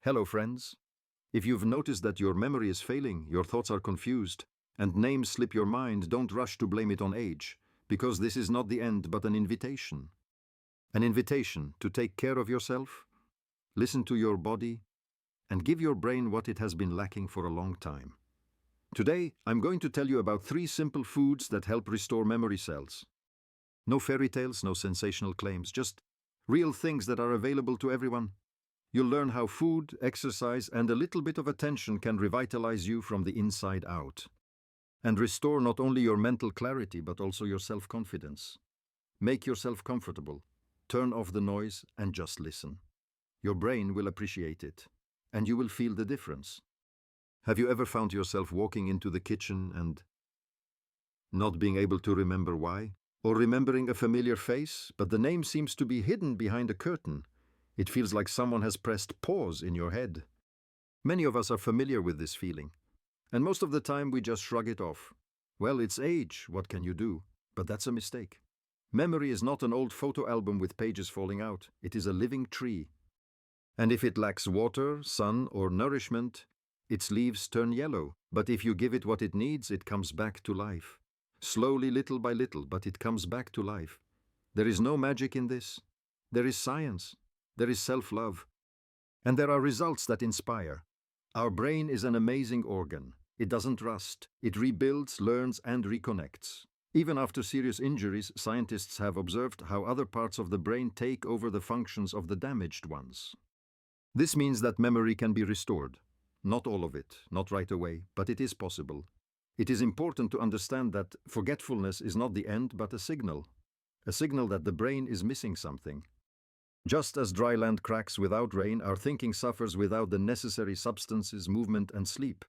Hello, friends. If you've noticed that your memory is failing, your thoughts are confused, and names slip your mind, don't rush to blame it on age, because this is not the end but an invitation. An invitation to take care of yourself, listen to your body, and give your brain what it has been lacking for a long time. Today, I'm going to tell you about 3 simple foods that help restore memory cells. No fairy tales, no sensational claims, just real things that are available to everyone. You'll learn how food, exercise, and a little bit of attention can revitalize you from the inside out. And restore not only your mental clarity, but also your self-confidence. Make yourself comfortable, turn off the noise, and just listen. Your brain will appreciate it, and you will feel the difference. Have you ever found yourself walking into the kitchen and not being able to remember why? Or remembering a familiar face, but the name seems to be hidden behind a curtain? It feels like someone has pressed pause in your head. Many of us are familiar with this feeling, and most of the time we just shrug it off. Well, it's age, what can you do? But that's a mistake. Memory is not an old photo album with pages falling out. It is a living tree. And if it lacks water, sun, or nourishment, its leaves turn yellow. But if you give it what it needs, it comes back to life. Slowly, little by little, but it comes back to life. There is no magic in this. There is science. There is self-love. And there are results that inspire. Our brain is an amazing organ. It doesn't rust. It rebuilds, learns, and reconnects. Even after serious injuries, scientists have observed how other parts of the brain take over the functions of the damaged ones. This means that memory can be restored. Not all of it, not right away, but it is possible. It is important to understand that forgetfulness is not the end, but a signal that the brain is missing something. Just as dry land cracks without rain, our thinking suffers without the necessary substances, movement, and sleep.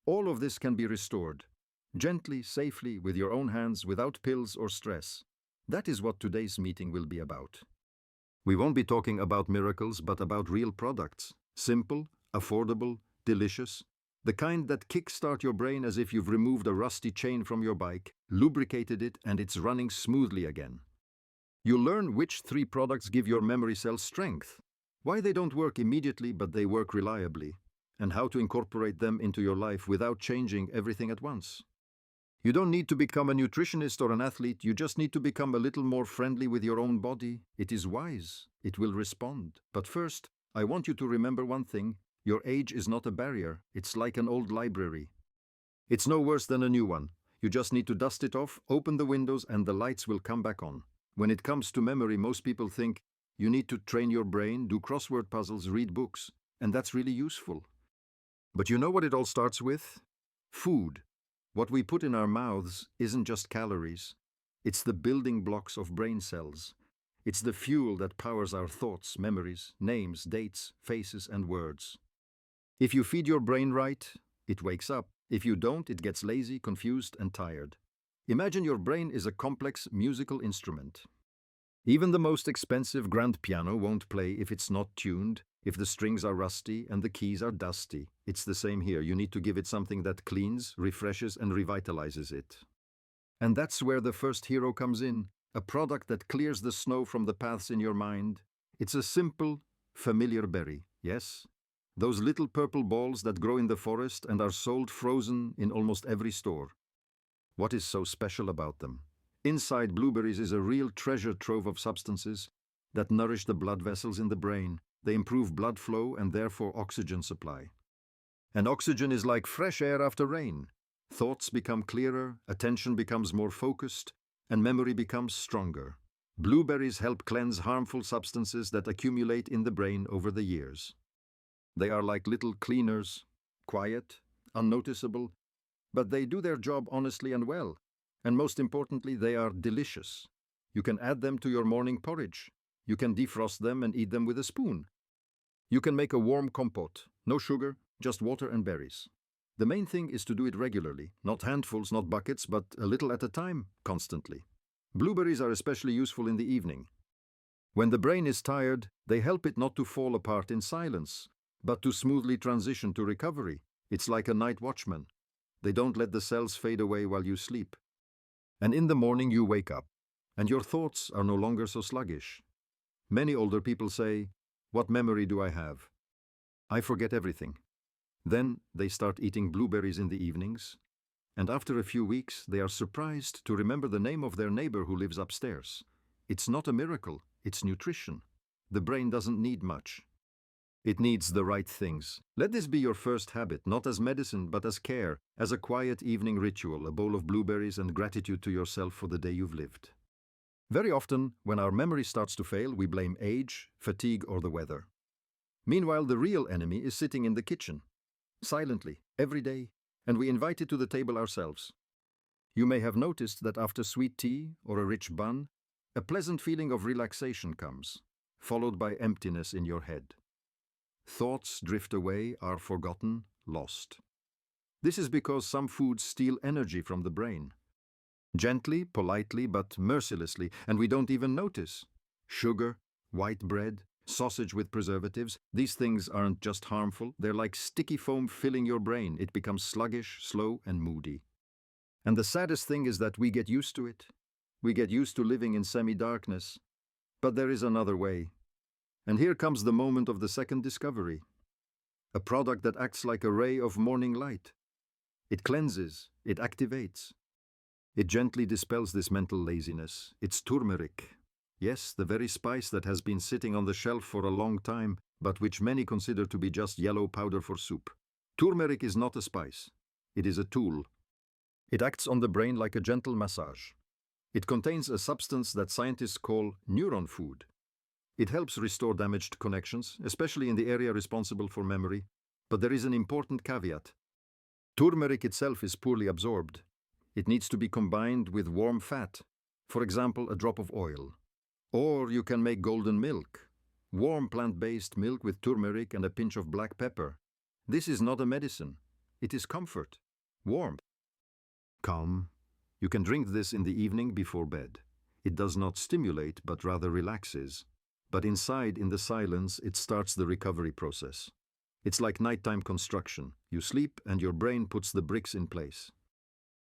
All of this can be restored, gently, safely, with your own hands, without pills or stress. That is what today's meeting will be about. We won't be talking about miracles, but about real products. Simple, affordable, delicious. The kind that kickstart your brain as if you've removed a rusty chain from your bike, lubricated it, and it's running smoothly again. You'll learn which 3 products give your memory cells strength, why they don't work immediately but they work reliably, and how to incorporate them into your life without changing everything at once. You don't need to become a nutritionist or an athlete, you just need to become a little more friendly with your own body. It is wise, it will respond. But first, I want you to remember one thing: your age is not a barrier, it's like an old library. It's no worse than a new one. You just need to dust it off, open the windows, and the lights will come back on. When it comes to memory, most people think you need to train your brain, do crossword puzzles, read books, and that's really useful. But you know what it all starts with? Food. What we put in our mouths isn't just calories. It's the building blocks of brain cells. It's the fuel that powers our thoughts, memories, names, dates, faces, and words. If you feed your brain right, it wakes up. If you don't, it gets lazy, confused, and tired. Imagine your brain is a complex musical instrument. Even the most expensive grand piano won't play if it's not tuned, if the strings are rusty and the keys are dusty. It's the same here. You need to give it something that cleans, refreshes, and revitalizes it. And that's where the first hero comes in, a product that clears the snow from the paths in your mind. It's a simple, familiar berry, yes? Those little purple balls that grow in the forest and are sold frozen in almost every store. What is so special about them? Inside blueberries is a real treasure trove of substances that nourish the blood vessels in the brain. They improve blood flow and therefore oxygen supply. And oxygen is like fresh air after rain. Thoughts become clearer, attention becomes more focused, and memory becomes stronger. Blueberries help cleanse harmful substances that accumulate in the brain over the years. They are like little cleaners, quiet, unnoticeable, but they do their job honestly and well. And most importantly, they are delicious. You can add them to your morning porridge. You can defrost them and eat them with a spoon. You can make a warm compote. No sugar, just water and berries. The main thing is to do it regularly. Not handfuls, not buckets, but a little at a time, constantly. Blueberries are especially useful in the evening. When the brain is tired, they help it not to fall apart in silence, but to smoothly transition to recovery. It's like a night watchman. They don't let the cells fade away while you sleep. And in the morning you wake up, and your thoughts are no longer so sluggish. Many older people say, "What memory do I have?" I forget everything. Then they start eating blueberries in the evenings, and after a few weeks they are surprised to remember the name of their neighbor who lives upstairs. It's not a miracle, it's nutrition. The brain doesn't need much. It needs the right things. Let this be your first habit, not as medicine, but as care, as a quiet evening ritual, a bowl of blueberries and gratitude to yourself for the day you've lived. Very often, when our memory starts to fail, we blame age, fatigue, or the weather. Meanwhile, the real enemy is sitting in the kitchen, silently, every day, and we invite it to the table ourselves. You may have noticed that after sweet tea or a rich bun, a pleasant feeling of relaxation comes, followed by emptiness in your head. Thoughts drift away, are forgotten, lost. This is because some foods steal energy from the brain. Gently, politely, but mercilessly, and we don't even notice. Sugar, white bread, sausage with preservatives, these things aren't just harmful, they're like sticky foam filling your brain. It becomes sluggish, slow, and moody. And the saddest thing is that we get used to it. We get used to living in semi-darkness. But there is another way. And here comes the moment of the second discovery. A product that acts like a ray of morning light. It cleanses, it activates. It gently dispels this mental laziness. It's turmeric. Yes, the very spice that has been sitting on the shelf for a long time, but which many consider to be just yellow powder for soup. Turmeric is not a spice. It is a tool. It acts on the brain like a gentle massage. It contains a substance that scientists call neuron food. It helps restore damaged connections, especially in the area responsible for memory. But there is an important caveat. Turmeric itself is poorly absorbed. It needs to be combined with warm fat, for example, a drop of oil. Or you can make golden milk, warm plant-based milk with turmeric and a pinch of black pepper. This is not a medicine. It is comfort, warmth, calm. You can drink this in the evening before bed. It does not stimulate, but rather relaxes. But inside, in the silence, it starts the recovery process. It's like nighttime construction. You sleep and your brain puts the bricks in place.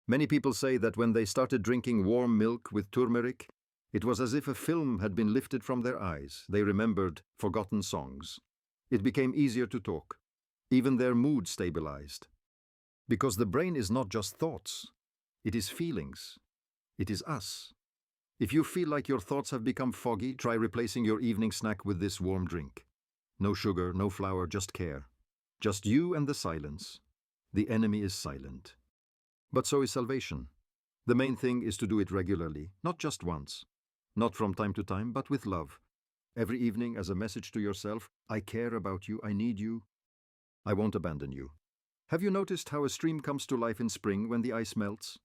Many people say that when they started drinking warm milk with turmeric, it was as if a film had been lifted from their eyes. They remembered forgotten songs. It became easier to talk. Even their mood stabilized. Because the brain is not just thoughts. It is feelings. It is us. If you feel like your thoughts have become foggy, try replacing your evening snack with this warm drink. No sugar, no flour, just care. Just you and the silence. The enemy is silent. But so is salvation. The main thing is to do it regularly, not just once. Not from time to time, but with love. Every evening as a message to yourself, I care about you, I need you. I won't abandon you. Have you noticed how a stream comes to life in spring when the ice melts?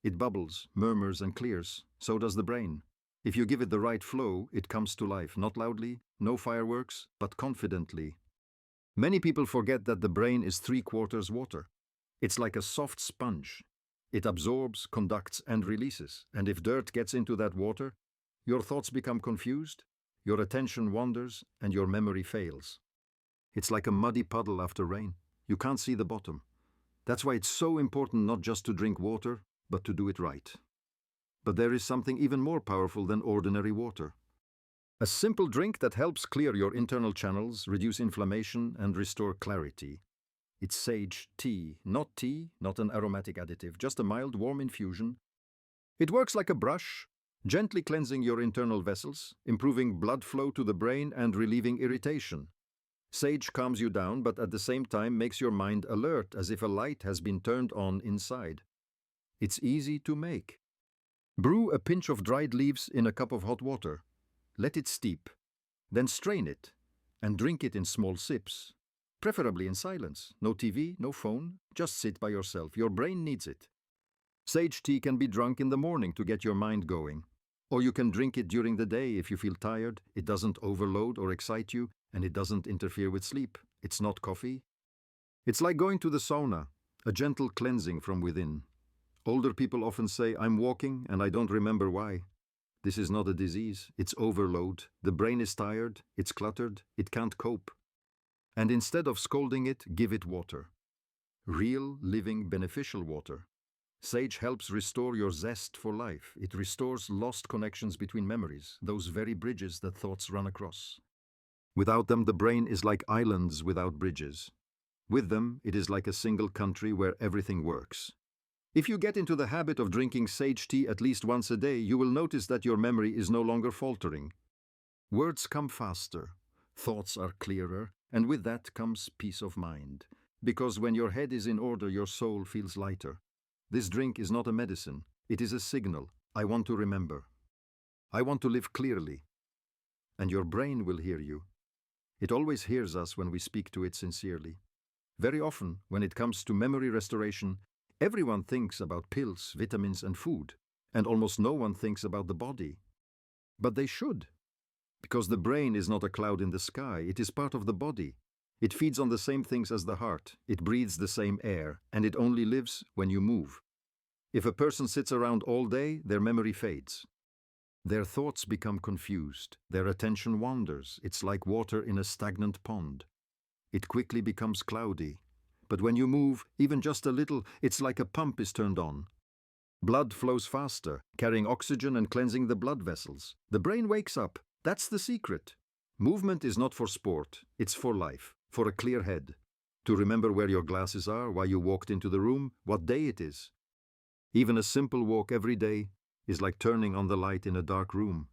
It bubbles, murmurs, and clears. So does the brain. If you give it the right flow, it comes to life, not loudly, no fireworks, but confidently. Many people forget that the brain is 3/4 water. It's like a soft sponge. It absorbs, conducts, and releases. And if dirt gets into that water, your thoughts become confused, your attention wanders, and your memory fails. It's like a muddy puddle after rain. You can't see the bottom. That's why it's so important not just to drink water, but to do it right. But there is something even more powerful than ordinary water. A simple drink that helps clear your internal channels, reduce inflammation, and restore clarity. It's sage tea, not an aromatic additive, just a mild, warm infusion. It works like a brush, gently cleansing your internal vessels, improving blood flow to the brain and relieving irritation. Sage calms you down, but at the same time makes your mind alert, as if a light has been turned on inside. It's easy to make. Brew a pinch of dried leaves in a cup of hot water. Let it steep. Then strain it and drink it in small sips. Preferably in silence. No TV, no phone. Just sit by yourself. Your brain needs it. Sage tea can be drunk in the morning to get your mind going. Or you can drink it during the day if you feel tired. It doesn't overload or excite you, and it doesn't interfere with sleep. It's not coffee. It's like going to the sauna, a gentle cleansing from within. Older people often say, I'm walking and I don't remember why. This is not a disease, it's overload. The brain is tired, it's cluttered, it can't cope. And instead of scolding it, give it water. Real, living, beneficial water. Sage helps restore your zest for life. It restores lost connections between memories, those very bridges that thoughts run across. Without them, the brain is like islands without bridges. With them, it is like a single country where everything works. If you get into the habit of drinking sage tea at least once a day, you will notice that your memory is no longer faltering. Words come faster, thoughts are clearer, and with that comes peace of mind. Because when your head is in order, your soul feels lighter. This drink is not a medicine, it is a signal. I want to remember. I want to live clearly. And your brain will hear you. It always hears us when we speak to it sincerely. Very often, when it comes to memory restoration, everyone thinks about pills, vitamins, and food, and almost no one thinks about the body. But they should. Because the brain is not a cloud in the sky, it is part of the body. It feeds on the same things as the heart, it breathes the same air, and it only lives when you move. If a person sits around all day, their memory fades. Their thoughts become confused, their attention wanders, it's like water in a stagnant pond. It quickly becomes cloudy. But when you move, even just a little, it's like a pump is turned on. Blood flows faster, carrying oxygen and cleansing the blood vessels. The brain wakes up. That's the secret. Movement is not for sport, it's for life, for a clear head. To remember where your glasses are, why you walked into the room, what day it is. Even a simple walk every day is like turning on the light in a dark room.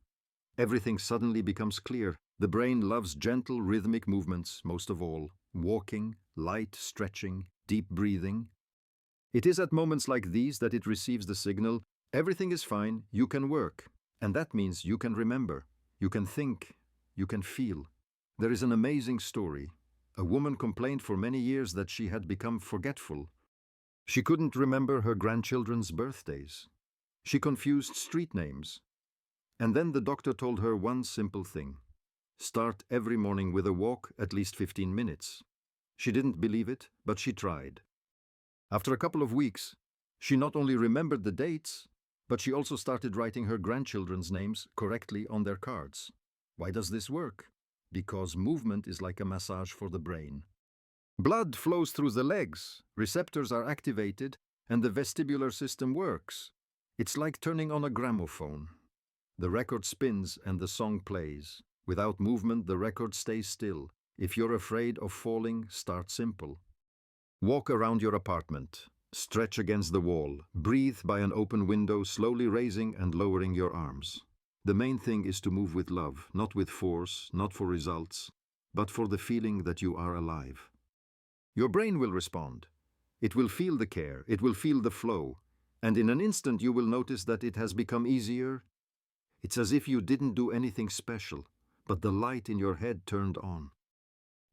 Everything suddenly becomes clear. The brain loves gentle, rhythmic movements, most of all. Walking, light stretching, deep breathing. It is at moments like these that it receives the signal, everything is fine, you can work. And that means you can remember, you can think, you can feel. There is an amazing story. A woman complained for many years that she had become forgetful. She couldn't remember her grandchildren's birthdays. She confused street names. And then the doctor told her one simple thing. Start every morning with a walk, at least 15 minutes. She didn't believe it, but she tried. After a couple of weeks, she not only remembered the dates, but she also started writing her grandchildren's names correctly on their cards. Why does this work? Because movement is like a massage for the brain. Blood flows through the legs, receptors are activated, and the vestibular system works. It's like turning on a gramophone. The record spins and the song plays. Without movement, the record stays still. If you're afraid of falling, start simple. Walk around your apartment. Stretch against the wall. Breathe by an open window, slowly raising and lowering your arms. The main thing is to move with love, not with force, not for results, but for the feeling that you are alive. Your brain will respond. It will feel the care, it will feel the flow, and in an instant you will notice that it has become easier. It's as if you didn't do anything special, but the light in your head turned on.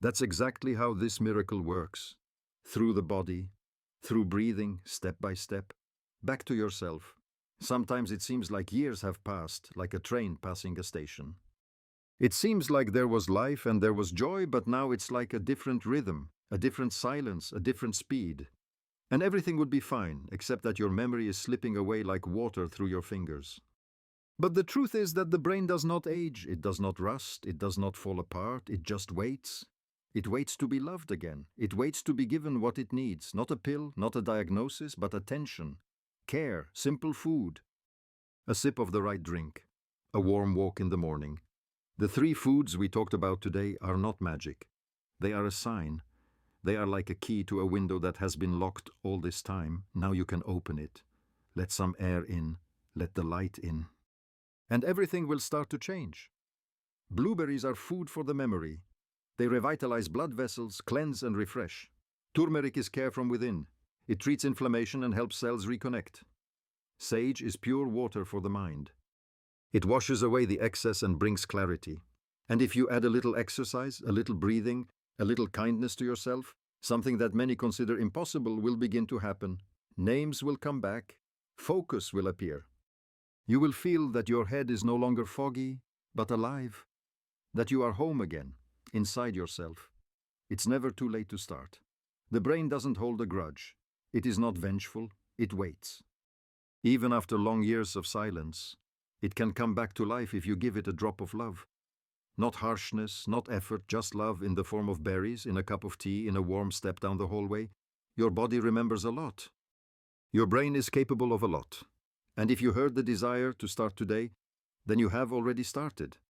That's exactly how this miracle works. Through the body, through breathing, step by step, back to yourself. Sometimes it seems like years have passed, like a train passing a station. It seems like there was life and there was joy, but now it's like a different rhythm, a different silence, a different speed. And everything would be fine, except that your memory is slipping away like water through your fingers. But the truth is that the brain does not age, it does not rust, it does not fall apart, it just waits. It waits to be loved again. It waits to be given what it needs, not a pill, not a diagnosis, but attention, care, simple food, a sip of the right drink, a warm walk in the morning. The 3 foods we talked about today are not magic. They are a sign. They are like a key to a window that has been locked all this time. Now you can open it. Let some air in. Let the light in. And everything will start to change. Blueberries are food for the memory. They revitalize blood vessels, cleanse and refresh. Turmeric is care from within. It treats inflammation and helps cells reconnect. Sage is pure water for the mind. It washes away the excess and brings clarity. And if you add a little exercise, a little breathing, a little kindness to yourself, something that many consider impossible will begin to happen. Names will come back. Focus will appear. You will feel that your head is no longer foggy, but alive. That you are home again, inside yourself. It's never too late to start. The brain doesn't hold a grudge. It is not vengeful, it waits. Even after long years of silence, it can come back to life if you give it a drop of love. Not harshness, not effort, just love in the form of berries, in a cup of tea, in a warm step down the hallway. Your body remembers a lot. Your brain is capable of a lot. And if you heard the desire to start today, then you have already started.